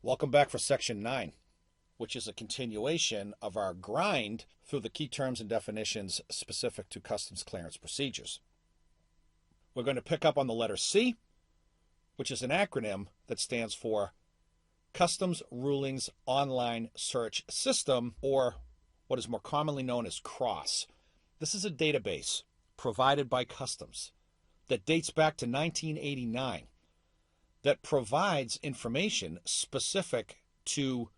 Welcome back for Section 9, which is a continuation of our grind through the key terms and definitions specific to customs clearance procedures. We're going to pick up on the letter C, which is an acronym that stands for Customs Rulings Online Search System, or what is more commonly known as CROSS. This is a database provided by Customs that dates back to 1989 that provides information specific to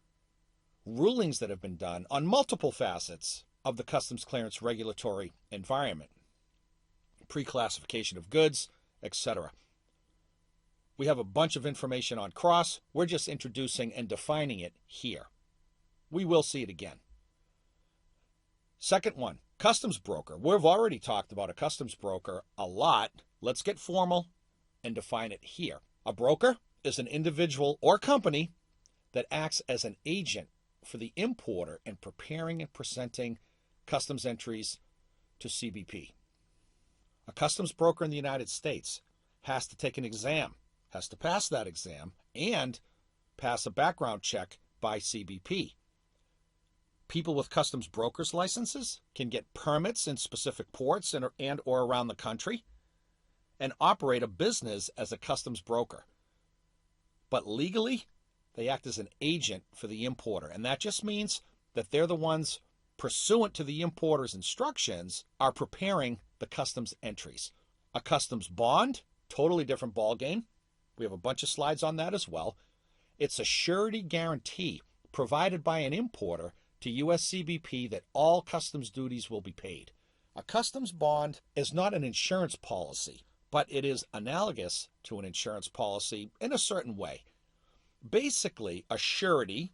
rulings that have been done on multiple facets of the customs clearance regulatory environment, pre-classification of goods, etc. We have a bunch of information on CROSS. We're just introducing and defining it here. We will see it again. Second one, customs broker. We've already talked about a customs broker a lot. Let's get formal and define it here. A broker is an individual or company that acts as an agent for the importer in preparing and presenting customs entries to CBP. A customs broker in the United States has to take an exam, has to pass that exam, and pass a background check by CBP. People with customs brokers licenses can get permits in specific ports and or around the country and operate a business as a customs broker. But legally, they act as an agent for the importer, and that just means that they're the ones, pursuant to the importer's instructions, are preparing the customs entries. A customs bond, totally different ballgame. We have a bunch of slides on that as well. It's a surety guarantee provided by an importer to U.S. CBP that all customs duties will be paid. A customs bond is not an insurance policy, but it is analogous to an insurance policy in a certain way. Basically, a surety,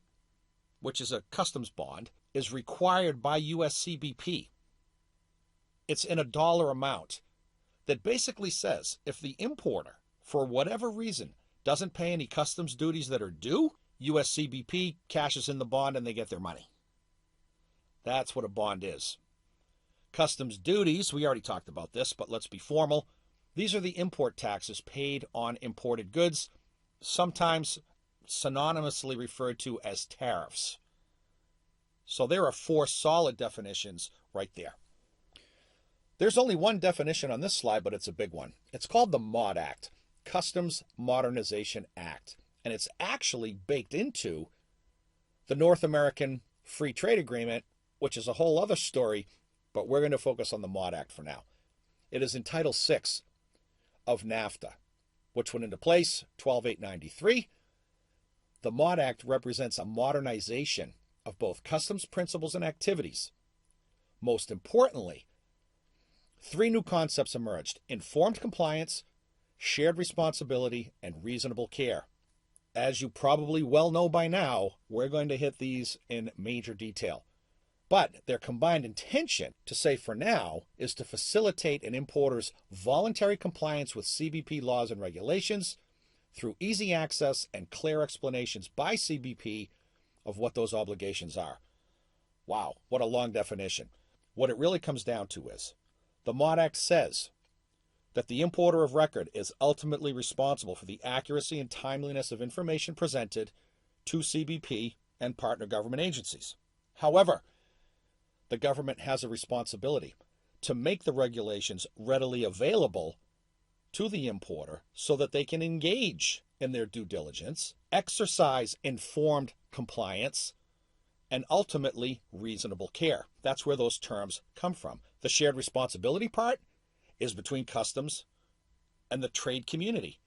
which is a customs bond, is required by U.S. CBP. It's in a dollar amount that basically says if the importer, for whatever reason, doesn't pay any customs duties that are due, U.S. CBP cashes in the bond and they get their money. That's what a bond is. Customs duties, we already talked about this, but let's be formal. These are the import taxes paid on imported goods, sometimes synonymously referred to as tariffs. So there are 4 solid definitions right there. There's only one definition on this slide, but it's a big one. It's called the MOD Act, Customs Modernization Act, and it's actually baked into the North American Free Trade Agreement, which is a whole other story, but we're going to focus on the MOD Act for now. It is in Title VI of NAFTA, which went into place 12/8/93. The MOD Act represents a modernization of both customs principles and activities. Most importantly, 3 new concepts emerged: informed compliance, shared responsibility, and reasonable care. As you probably well know by now, we're going to hit these in major detail. But their combined intention, to say for now, is to facilitate an importer's voluntary compliance with CBP laws and regulations through easy access and clear explanations by CBP of what those obligations are. Wow, what a long definition. What it really comes down to is, the MOD Act says that the importer of record is ultimately responsible for the accuracy and timeliness of information presented to CBP and partner government agencies. However, the government has a responsibility to make the regulations readily available to the importer so that they can engage in their due diligence, exercise informed compliance, and ultimately reasonable care. That's where those terms come from. The shared responsibility part is between Customs and the trade community.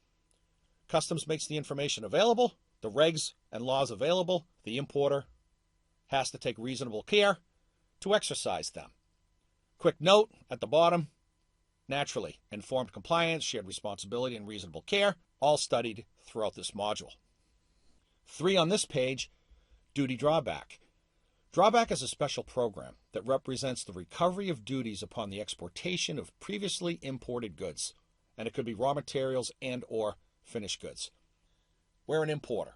Customs makes the information available, the regs and laws available. The importer has to take reasonable care to exercise them. Quick note at the bottom, naturally, informed compliance, shared responsibility, and reasonable care, all studied throughout this module. 3 on this page, duty drawback. Drawback is a special program that represents the recovery of duties upon the exportation of previously imported goods, and it could be raw materials and or finished goods. We're an importer.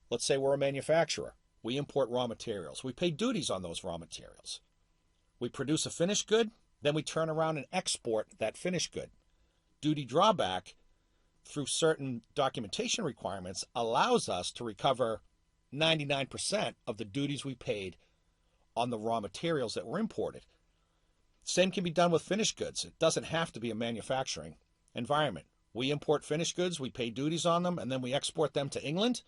Let's say we're a manufacturer. We import raw materials. We pay duties on those raw materials. We produce a finished good, then we turn around and export that finished good. Duty drawback through certain documentation requirements, allows us to recover 99% of the duties we paid on the raw materials that were imported. Same can be done with finished goods. It doesn't have to be a manufacturing environment. We import finished goods, we pay duties on them, and then we export them to England.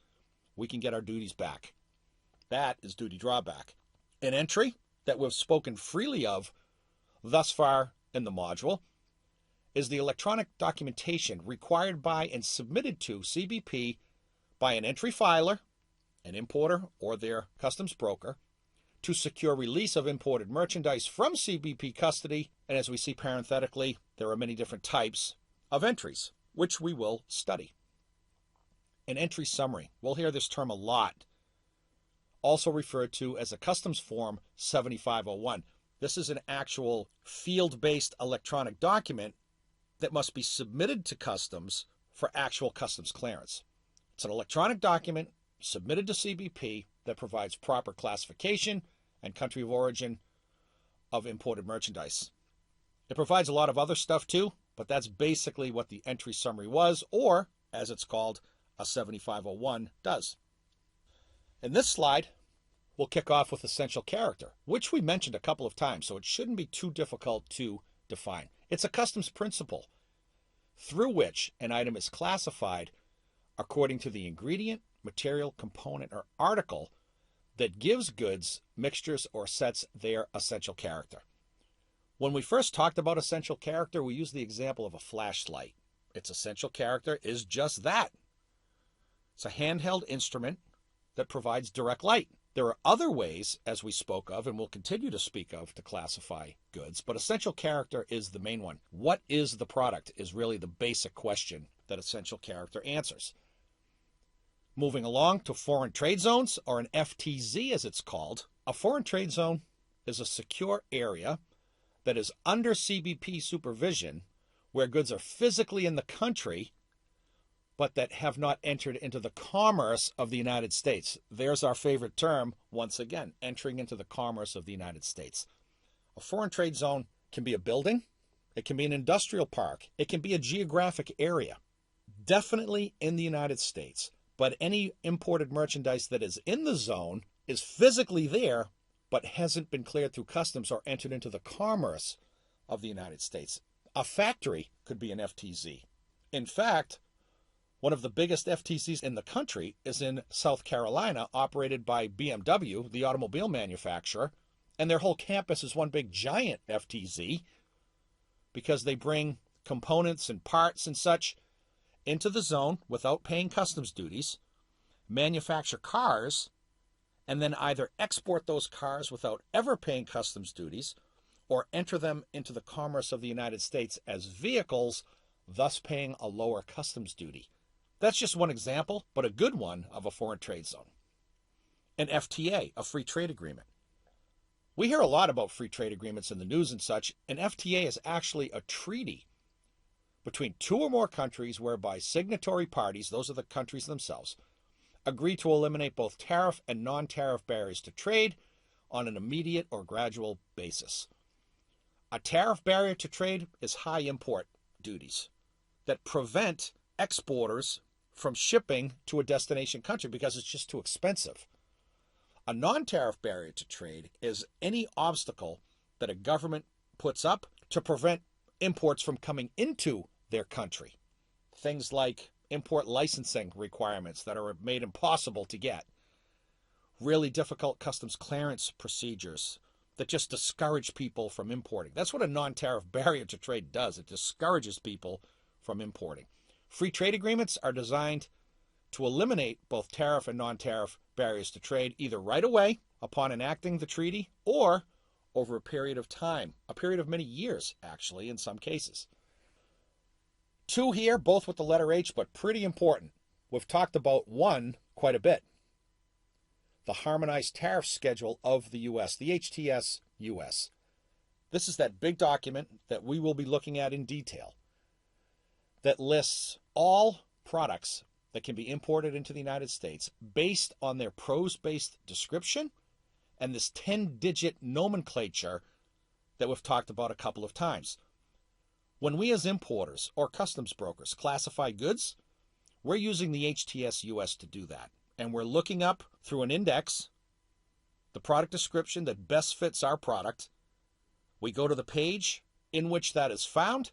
We can get our duties back. That is duty drawback. An entry that we've spoken freely of thus far in the module is the electronic documentation required by and submitted to CBP by an entry filer, an importer, or their customs broker to secure release of imported merchandise from CBP custody. And as we see parenthetically, there are many different types of entries, which we will study. An entry summary. We'll hear this term a lot, also referred to as a Customs Form 7501. This is an actual field-based electronic document that must be submitted to Customs for actual customs clearance. It's an electronic document submitted to CBP that provides proper classification and country of origin of imported merchandise. It provides a lot of other stuff too, but that's basically what the entry summary was, or as it's called, a 7501 does. In this slide, we'll kick off with essential character, which we mentioned a couple of times, so it shouldn't be too difficult to define. It's a customs principle through which an item is classified according to the ingredient, material, component, or article that gives goods, mixtures, or sets their essential character. When we first talked about essential character, we used the example of a flashlight. Its essential character is just that. It's a handheld instrument that provides direct light. There are other ways, as we spoke of, and will continue to speak of, to classify goods, but essential character is the main one. What is the product is really the basic question that essential character answers. Moving along to foreign trade zones, or an FTZ as it's called. A foreign trade zone is a secure area that is under CBP supervision where goods are physically in the country but that have not entered into the commerce of the United States. There's our favorite term, once again, entering into the commerce of the United States. A foreign trade zone can be a building, it can be an industrial park, it can be a geographic area, definitely in the United States. But any imported merchandise that is in the zone is physically there, but hasn't been cleared through customs or entered into the commerce of the United States. A factory could be an FTZ. In fact, one of the biggest FTZs in the country is in South Carolina, operated by BMW, the automobile manufacturer, and their whole campus is one big giant FTZ because they bring components and parts and such into the zone without paying customs duties, manufacture cars, and then either export those cars without ever paying customs duties or enter them into the commerce of the United States as vehicles, thus paying a lower customs duty. That's just one example, but a good one of a foreign trade zone. An FTA, a free trade agreement. We hear a lot about free trade agreements in the news and such. An FTA is actually a treaty between two or more countries whereby signatory parties, those are the countries themselves, agree to eliminate both tariff and non-tariff barriers to trade on an immediate or gradual basis. A tariff barrier to trade is high import duties that prevent exporters from shipping to a destination country because it's just too expensive. A non-tariff barrier to trade is any obstacle that a government puts up to prevent imports from coming into their country. Things like import licensing requirements that are made impossible to get. Really difficult customs clearance procedures that just discourage people from importing. That's what a non-tariff barrier to trade does. It discourages people from importing. Free trade agreements are designed to eliminate both tariff and non-tariff barriers to trade either right away upon enacting the treaty or over a period of time, a period of many years, actually, in some cases. Two here, both with the letter H, but pretty important. We've talked about one quite a bit. The Harmonized Tariff Schedule of the U.S., the HTS-US. This is that big document that we will be looking at in detail that lists all products that can be imported into the United States based on their prose-based description and this 10-digit nomenclature that we've talked about a couple of times. When we as importers or customs brokers classify goods, we're using the HTS US to do that. And we're looking up through an index the product description that best fits our product. We go to the page in which that is found.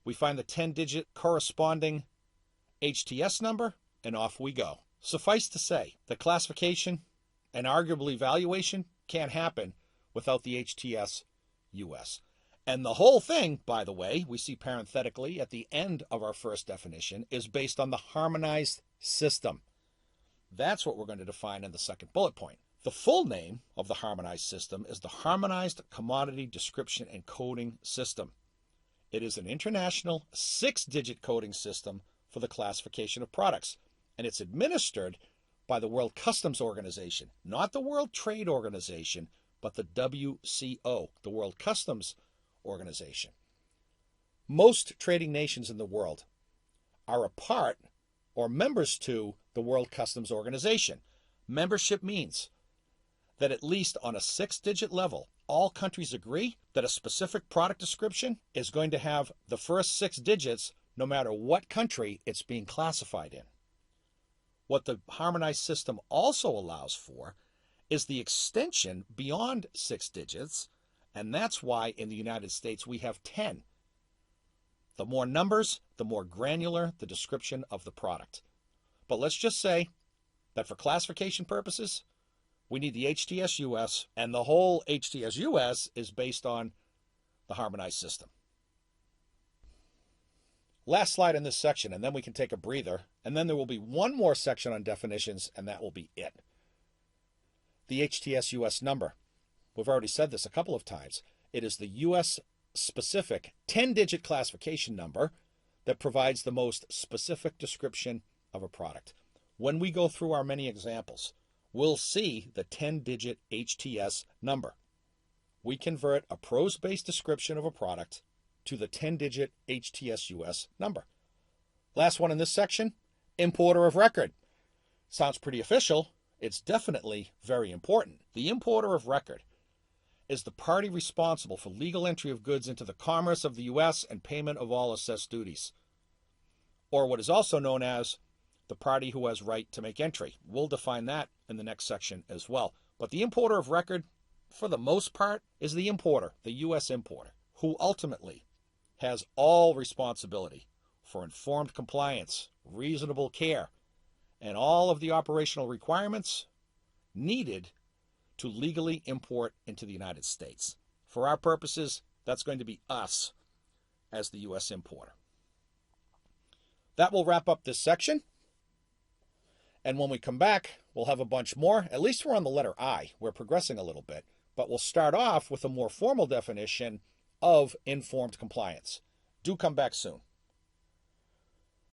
We find the 10-digit corresponding HTS number, and off we go. Suffice to say, the classification and arguably valuation can't happen without the HTS US. And the whole thing, by the way, we see parenthetically at the end of our first definition, is based on the harmonized system. That's what we're going to define in the second bullet point. The full name of the harmonized system is the Harmonized Commodity Description and Coding System. It is an international 6-digit coding system for the classification of products, and it's administered by the World Customs Organization, not the World Trade Organization, but the WCO, the World Customs Organization. Most trading nations in the world are a part or members to the World Customs Organization. Membership means that at least on a 6-digit level, all countries agree that a specific product description is going to have the first 6 digits no matter what country it's being classified in. What the harmonized system also allows for is the extension beyond 6 digits, and that's why in the United States we have 10. The more numbers, the more granular the description of the product. But let's just say that for classification purposes, we need the HTS US, and the whole HTS US is based on the harmonized system. Last slide in this section, and then we can take a breather, and then there will be one more section on definitions, and that will be it. The HTS US number. We've already said this a couple of times. It is the US-specific 10-digit classification number that provides the most specific description of a product. When we go through our many examples, we'll see the 10-digit HTS number. We convert a prose-based description of a product to the 10-digit HTS US number. Last one in this section, importer of record. Sounds pretty official. It's definitely very important. The importer of record is the party responsible for legal entry of goods into the commerce of the U.S. and payment of all assessed duties, or what is also known as the party who has right to make entry. We'll define that in the next section as well. But the importer of record, for the most part, is the importer, the U.S. importer, who ultimately has all responsibility for informed compliance, reasonable care, and all of the operational requirements needed to legally import into the United States. For our purposes, that's going to be us as the U.S. importer. That will wrap up this section. And when we come back, we'll have a bunch more. At least we're on the letter I. We're progressing a little bit. But we'll start off with a more formal definition of informed compliance. Do come back soon.